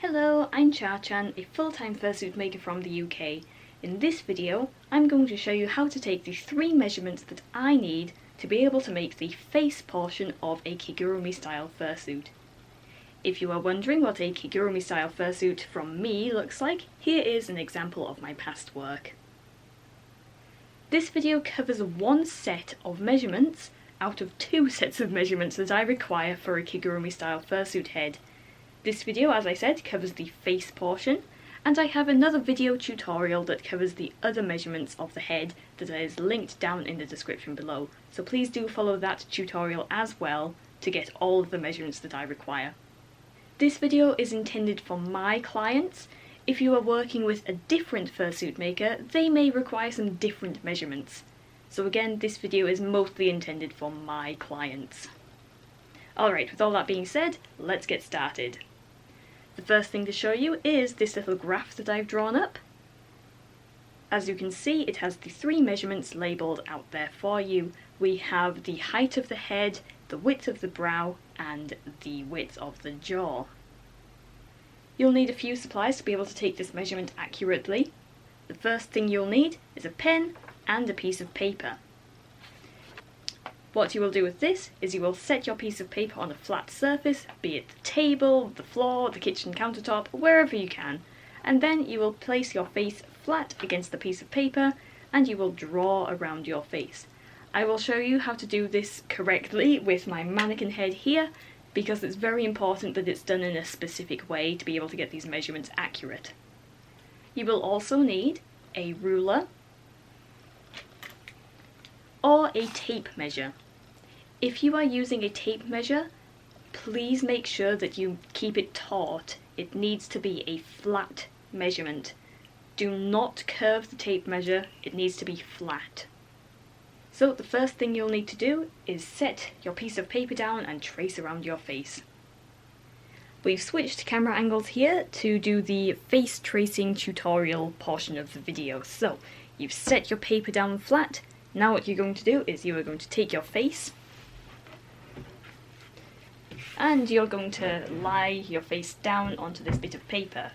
Hello, I'm CharrChan, a full-time fursuit maker from the UK. In this video, I'm going to show you how to take the 3 measurements that I need to be able to make the face portion of a kigurumi style fursuit. If you are wondering what a kigurumi style fursuit from me looks like, here is an example of my past work. This video covers one set of measurements out of 2 sets of measurements that I require for a kigurumi style fursuit head. This video, as I said, covers the face portion, and I have another video tutorial that covers the other measurements of the head that is linked down in the description below, so please do follow that tutorial as well to get all of the measurements that I require. This video is intended for my clients. If you are working with a different fursuit maker, they may require some different measurements. So again, this video is mostly intended for my clients. Alright, with all that being said, let's get started. The first thing to show you is this little graph that I've drawn up. As you can see, it has the 3 measurements labelled out there for you. We have the height of the head, the width of the brow, and the width of the jaw. You'll need a few supplies to be able to take this measurement accurately. The first thing you'll need is a pen and a piece of paper. What you will do with this is you will set your piece of paper on a flat surface, be it the table, the floor, the kitchen countertop, wherever you can, and then you will place your face flat against the piece of paper and you will draw around your face. I will show you how to do this correctly with my mannequin head here, because it's very important that it's done in a specific way to be able to get these measurements accurate. You will also need a ruler or a tape measure. If you are using a tape measure, please make sure that you keep it taut. It needs to be a flat measurement. Do not curve the tape measure, it needs to be flat. So the first thing you'll need to do is set your piece of paper down and trace around your face. We've switched camera angles here to do the face tracing tutorial portion of the video. So you've set your paper down flat. Now what you're going to do is you are going to take your face and you're going to lie your face down onto this bit of paper.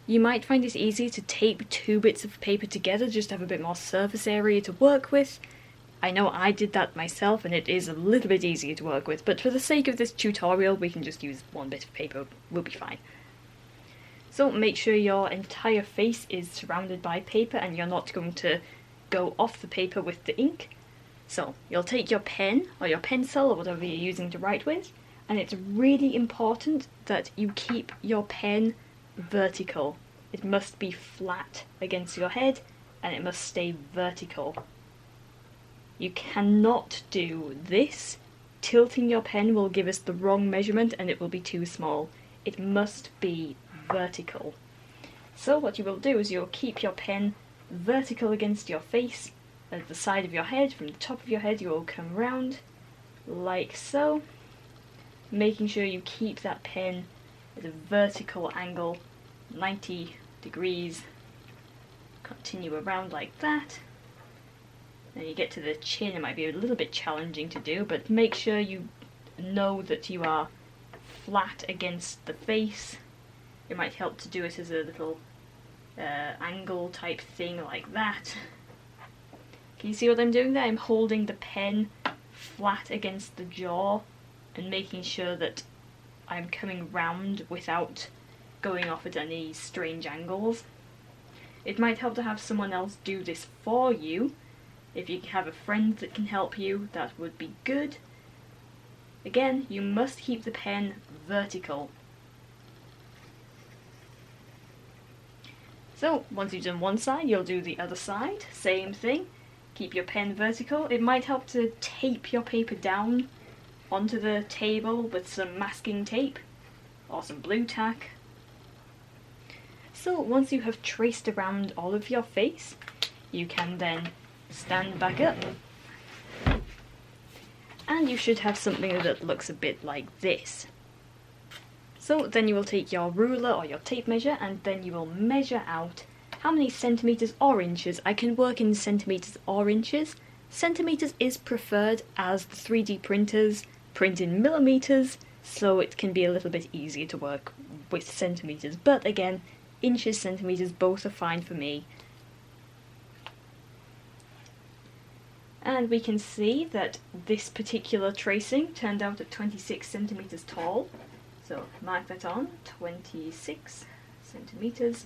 You might find it easy to tape 2 bits of paper together just to have a bit more surface area to work with. I know I did that myself and it is a little bit easier to work with, but for the sake of this tutorial we can just use 1 bit of paper, we'll be fine. So make sure your entire face is surrounded by paper and you're not going to go off the paper with the ink. So you'll take your pen or your pencil or whatever you're using to write with, and it's really important that you keep your pen vertical. It must be flat against your head and it must stay vertical. You cannot do this. Tilting your pen will give us the wrong measurement and it will be too small. It must be vertical. So what you will do is you'll keep your pen vertical against your face at the side of your head. From the top of your head you will come round like so, making sure you keep that pen at a vertical angle, 90 degrees. Continue around like that. Then you get to the chin. It might be a little bit challenging to do, but make sure you know that you are flat against the face. It might help to do it as a little angle type thing like that. Can you see what I'm doing there? I'm holding the pen flat against the jaw and making sure that I'm coming round without going off at any strange angles. It might help to have someone else do this for you. If you have a friend that can help you, that would be good. Again, you must keep the pen vertical. So, once you've done one side, you'll do the other side. Same thing. Keep your pen vertical. It might help to tape your paper down onto the table with some masking tape or some blue tack. So, once you have traced around all of your face, you can then stand back up. And you should have something that looks a bit like this. So then you will take your ruler or your tape measure and then you will measure out how many centimetres or inches. I can work in centimetres or inches. Centimetres is preferred as the 3D printers print in millimetres, so it can be a little bit easier to work with centimetres. But again, inches, centimetres, both are fine for me. And we can see that this particular tracing turned out at 26 centimetres tall. So mark that on, 26 centimetres.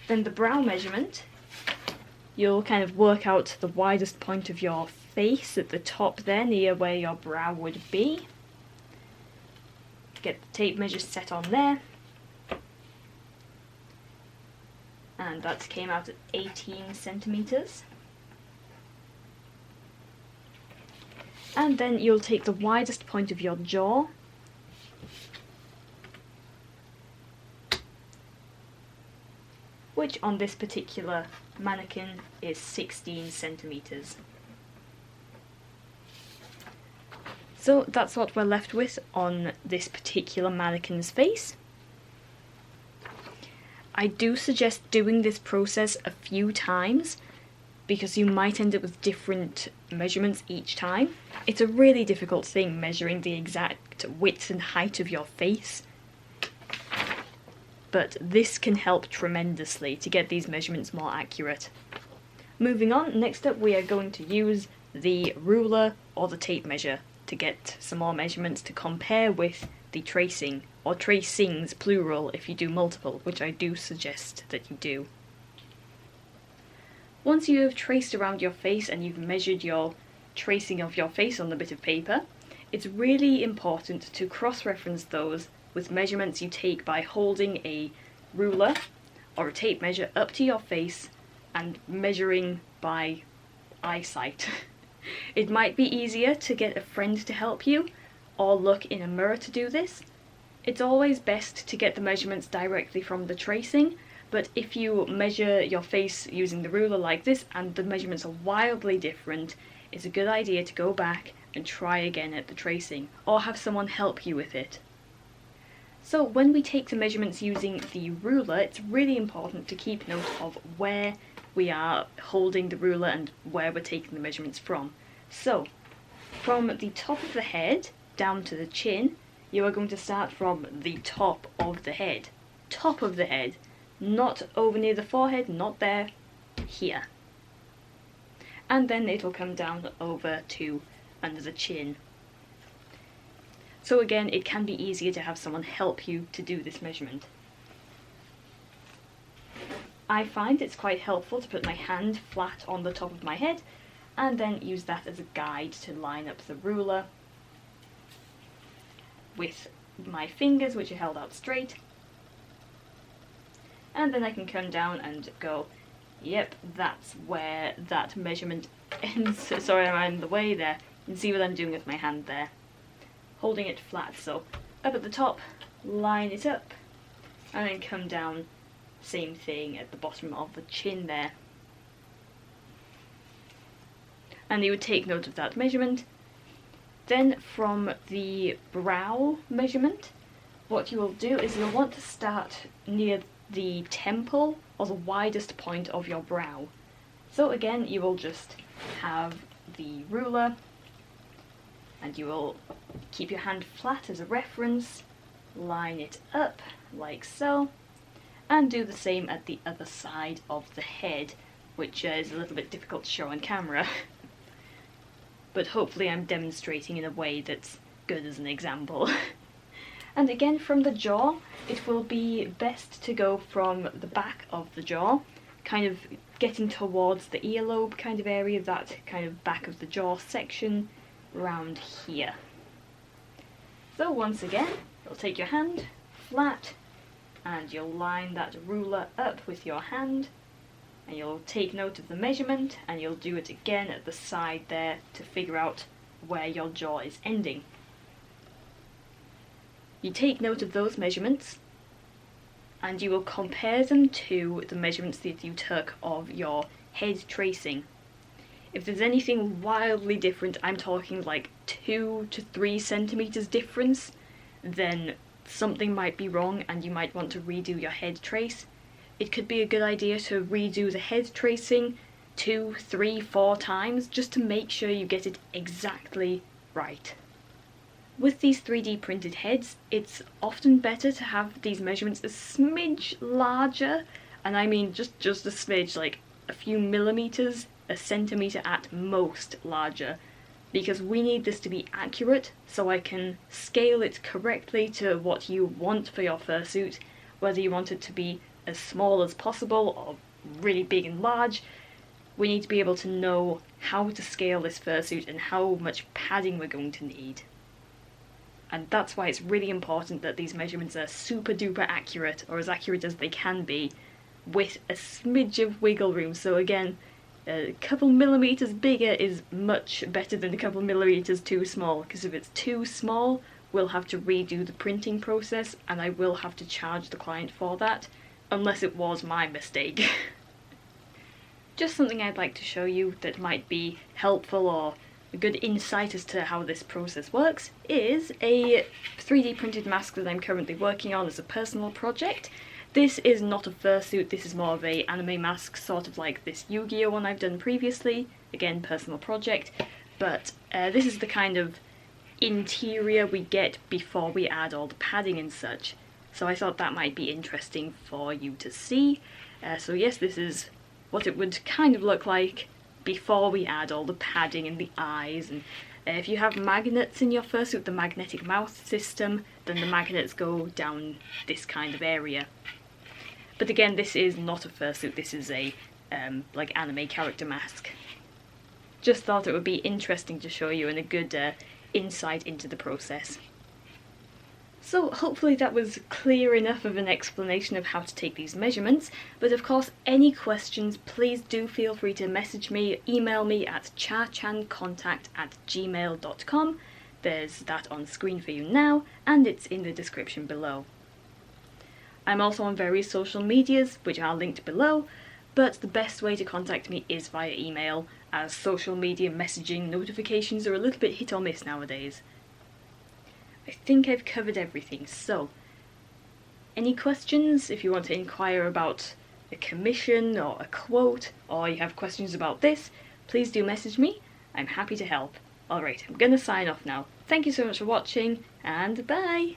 Then the brow measurement, you'll kind of work out the widest point of your face at the top there, near where your brow would be. Get the tape measure set on there. And that came out at 18 centimetres. And then you'll take the widest point of your jaw, which on this particular mannequin is 16 centimetres. So that's what we're left with on this particular mannequin's face. I do suggest doing this process a few times, because you might end up with different measurements each time. It's a really difficult thing, measuring the exact width and height of your face. But this can help tremendously to get these measurements more accurate. Moving on, next up we are going to use the ruler or the tape measure to get some more measurements to compare with the tracing, or tracings plural if you do multiple, which I do suggest that you do. Once you have traced around your face and you've measured your tracing of your face on the bit of paper, it's really important to cross-reference those with measurements you take by holding a ruler or a tape measure up to your face and measuring by eyesight. It might be easier to get a friend to help you or look in a mirror to do this. It's always best to get the measurements directly from the tracing, but if you measure your face using the ruler like this and the measurements are wildly different, it's a good idea to go back and try again at the tracing, or have someone help you with it. So when we take the measurements using the ruler, it's really important to keep note of where we are holding the ruler and where we're taking the measurements from. So, from the top of the head down to the chin, you are going to start from the top of the head. Top of the head. Not over near the forehead, not there, here. And then it'll come down over to under the chin. So again, it can be easier to have someone help you to do this measurement. I find it's quite helpful to put my hand flat on the top of my head and then use that as a guide to line up the ruler with my fingers, which are held out straight. And then I can come down and go, yep, that's where that measurement ends. Sorry, I'm in the way there. You can see what I'm doing with my hand there. Holding it flat, so up at the top, line it up, and then come down, same thing at the bottom of the chin there. And you would take note of that measurement. Then from the brow measurement, what you will do is you'll want to start near the temple or the widest point of your brow. So again, you will just have the ruler and you will keep your hand flat as a reference, line it up like so, and do the same at the other side of the head, which is a little bit difficult to show on camera. But hopefully I'm demonstrating in a way that's good as an example. And again, from the jaw, it will be best to go from the back of the jaw, kind of getting towards the earlobe kind of area, that kind of back of the jaw section, around here. So once again, you'll take your hand, flat, and you'll line that ruler up with your hand, and you'll take note of the measurement, and you'll do it again at the side there to figure out where your jaw is ending. You take note of those measurements and you will compare them to the measurements that you took of your head tracing. If there's anything wildly different, I'm talking like 2 to 3 centimeters difference, then something might be wrong and you might want to redo your head trace. It could be a good idea to redo the head tracing 2, 3, 4 times just to make sure you get it exactly right. With these 3D printed heads, it's often better to have these measurements a smidge larger, and I mean just a smidge, like a few millimeters, a centimeter at most larger, because we need this to be accurate so I can scale it correctly to what you want for your fursuit, whether you want it to be as small as possible or really big and large. We need to be able to know how to scale this fursuit and how much padding we're going to need. And that's why it's really important that these measurements are super duper accurate, or as accurate as they can be, with a smidge of wiggle room. So again, a couple millimeters bigger is much better than a couple millimeters too small, because if it's too small, we'll have to redo the printing process, and I will have to charge the client for that, unless it was my mistake. Just something I'd like to show you that might be helpful or a good insight as to how this process works is a 3D printed mask that I'm currently working on as a personal project. This is not a fursuit, this is more of a anime mask, sort of like this Yu-Gi-Oh one I've done previously, again personal project, but this is the kind of interior we get before we add all the padding and such. So I thought that might be interesting for you to see. So yes, this is what it would kind of look like before we add all the padding and the eyes. And if you have magnets in your fursuit, the magnetic mouth system, then the magnets go down this kind of area. But again, this is not a fursuit, this is a like anime character mask. Just thought it would be interesting to show you and a good insight into the process. So hopefully that was clear enough of an explanation of how to take these measurements, but of course any questions please do feel free to message me, email me at CharrChanContact@gmail.com. There's that on screen for you now, and it's in the description below. I'm also on various social medias, which are linked below, but the best way to contact me is via email, as social media messaging notifications are a little bit hit or miss nowadays. I think I've covered everything, so any questions? If you want to inquire about a commission or a quote, or you have questions about this, please do message me. I'm happy to help. Alright, I'm gonna sign off now. Thank you so much for watching, and bye!